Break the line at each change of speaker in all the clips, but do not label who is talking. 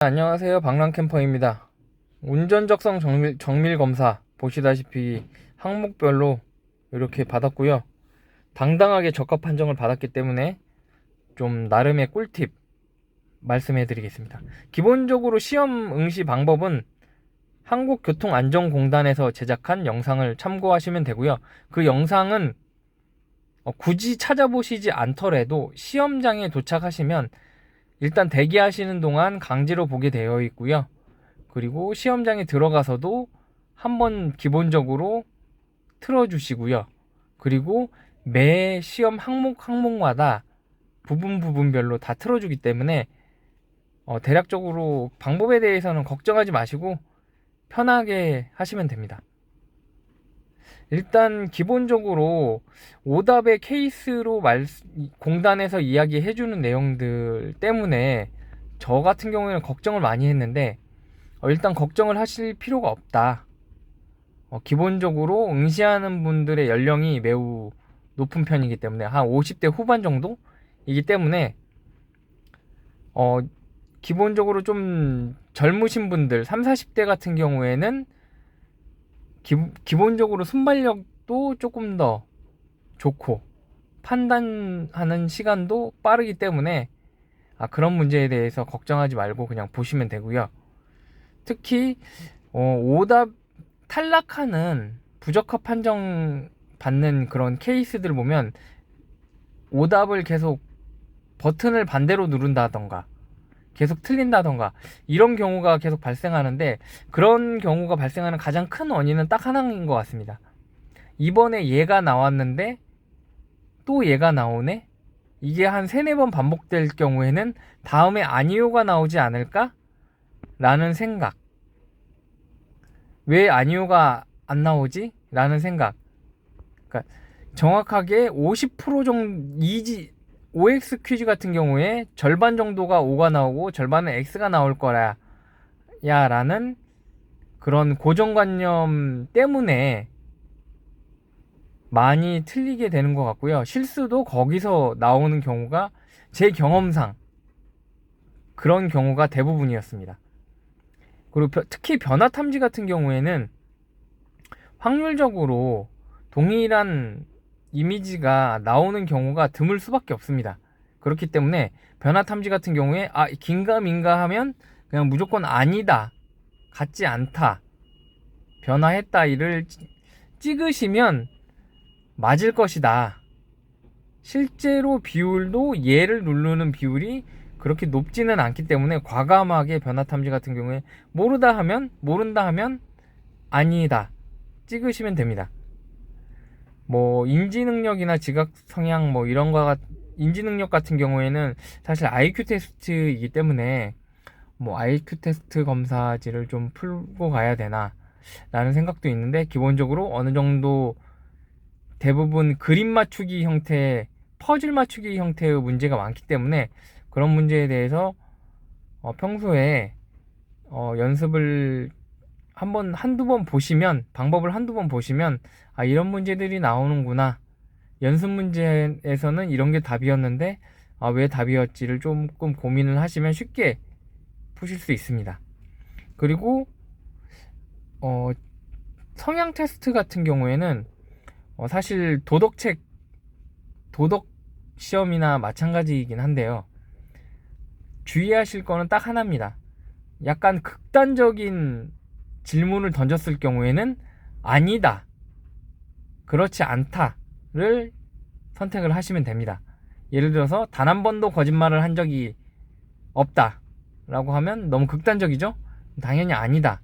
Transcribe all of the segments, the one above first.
안녕하세요. 박람캠퍼입니다. 운전적성 정밀 검사 보시다시피 항목별로 이렇게 받았고요. 당당하게 적합 판정을 받았기 때문에 좀 나름의 꿀팁 말씀해 드리겠습니다. 기본적으로 시험 응시 방법은 한국교통안전공단에서 제작한 영상을 참고하시면 되고요. 그 영상은 굳이 찾아보시지 않더라도 시험장에 도착하시면 일단 대기하시는 동안 강제로 보게 되어 있고요. 그리고 시험장에 들어가서도 한번 기본적으로 틀어주시고요. 그리고 매 시험 항목마다 부분별로 다 틀어주기 때문에 대략적으로 방법에 대해서는 걱정하지 마시고 편하게 하시면 됩니다. 일단 기본적으로 오답의 케이스로 공단에서 이야기해주는 내용들 때문에 저 같은 경우에는 걱정을 많이 했는데 일단 걱정을 하실 필요가 없다. 기본적으로 응시하는 분들의 연령이 매우 높은 편이기 때문에 한 50대 후반 정도이기 때문에 기본적으로 좀 젊으신 분들 30, 40대 같은 경우에는 기본적으로 순발력도 조금 더 좋고 판단하는 시간도 빠르기 때문에 그런 문제에 대해서 걱정하지 말고 그냥 보시면 되고요. 특히 오답 탈락하는 부적합 판정 받는 그런 케이스들 보면 오답을 계속 버튼을 반대로 누른다던가 계속 틀린다던가 이런 경우가 계속 발생하는데, 그런 경우가 발생하는 가장 큰 원인은 딱 하나인 것 같습니다. 이번에 얘가 나왔는데 또 얘가 나오네? 이게 한 3-4번 반복될 경우에는 다음에 아니요가 나오지 않을까? 라는 생각. 왜 아니요가 안 나오지? 라는 생각. 그러니까 정확하게 50% 정도 OX 퀴즈 같은 경우에 절반 정도가 O가 나오고 절반은 X가 나올 거야 라는 그런 고정관념 때문에 많이 틀리게 되는 것 같고요. 실수도 거기서 나오는 경우가 제 경험상 그런 경우가 대부분이었습니다. 그리고 특히 변화 탐지 같은 경우에는 확률적으로 동일한 이미지가 나오는 경우가 드물 수밖에 없습니다. 그렇기 때문에 변화 탐지 같은 경우에 긴가민가 하면 그냥 무조건 아니다, 같지 않다, 변화했다 이를 찍으시면 맞을 것이다. 실제로 비율도 얘를 누르는 비율이 그렇게 높지는 않기 때문에 과감하게 변화 탐지 같은 경우에 모른다 하면 아니다 찍으시면 됩니다. 인지 능력이나 지각 성향 이런 거 인지 능력 같은 경우에는 사실 IQ 테스트이기 때문에 IQ 테스트 검사지를 좀 풀고 가야 되나 라는 생각도 있는데, 기본적으로 어느 정도 대부분 그림 맞추기 형태, 퍼즐 맞추기 형태의 문제가 많기 때문에 그런 문제에 대해서 평소에 연습을 한두 번 보시면, 방법을 한두 번 보시면 이런 문제들이 나오는구나, 연습 문제에서는 이런 게 답이었는데 왜 답이었지를 조금 고민을 하시면 쉽게 푸실 수 있습니다. 그리고 성향 테스트 같은 경우에는 사실 도덕 시험이나 마찬가지이긴 한데요. 주의하실 거는 딱 하나입니다. 약간 극단적인 질문을 던졌을 경우에는 아니다, 그렇지 않다를 선택을 하시면 됩니다. 예를 들어서 단 한 번도 거짓말을 한 적이 없다 라고 하면 너무 극단적이죠? 당연히 아니다.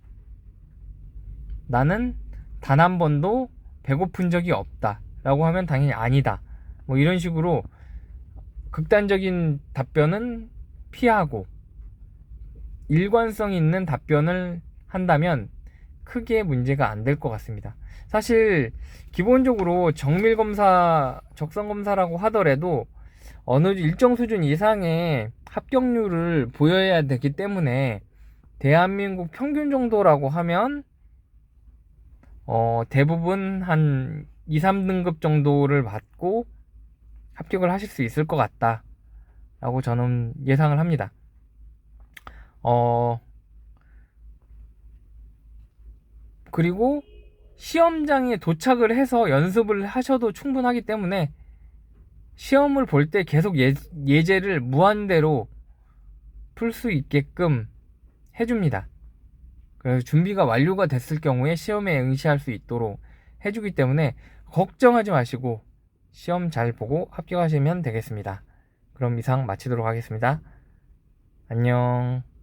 나는 단 한 번도 배고픈 적이 없다 라고 하면 당연히 아니다. 이런 식으로 극단적인 답변은 피하고 일관성 있는 답변을 한다면 크게 문제가 안 될 것 같습니다. 사실 기본적으로 정밀검사, 적성검사라고 하더라도 어느 일정 수준 이상의 합격률을 보여야 되기 때문에 대한민국 평균 정도라고 하면 대부분 한 2, 3등급 정도를 받고 합격을 하실 수 있을 것 같다 라고 저는 예상을 합니다. 그리고 시험장에 도착을 해서 연습을 하셔도 충분하기 때문에 시험을 볼 때 계속 예제를 무한대로 풀 수 있게끔 해줍니다. 그래서 준비가 완료가 됐을 경우에 시험에 응시할 수 있도록 해주기 때문에 걱정하지 마시고 시험 잘 보고 합격하시면 되겠습니다. 그럼 이상 마치도록 하겠습니다. 안녕.